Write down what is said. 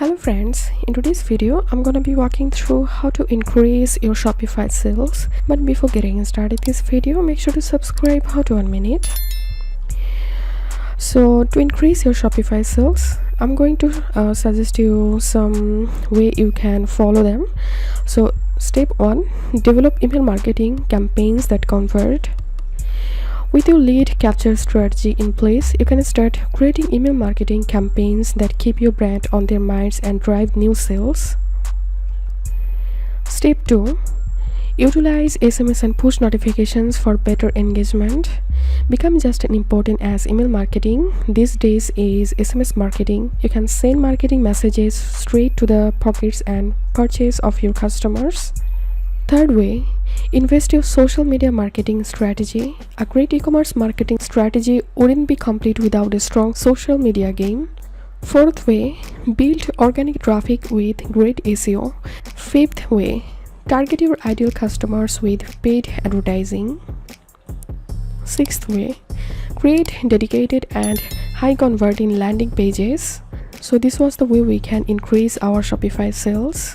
Hello friends, in today's video I'm gonna be walking through how to increase your Shopify sales. But before getting started this video, make sure to subscribe. How to 1 minute. So to increase your Shopify sales, I'm going to suggest you some way you can follow them. So step 1, develop email marketing campaigns that convert. With your lead capture strategy in place, you can start creating email marketing campaigns that keep your brand on their minds and drive new sales. Step 2. Utilize SMS and push notifications for better engagement. Become just as important as email marketing these days is SMS marketing. You can send marketing messages straight to the pockets and purchase of your customers. Third way, invest your social media marketing strategy. A great e-commerce marketing strategy wouldn't be complete without a strong social media game. Fourth way, build organic traffic with great SEO. Fifth way, target your ideal customers with paid advertising. Sixth way, create dedicated and high converting landing pages. So this was the way we can increase our Shopify sales.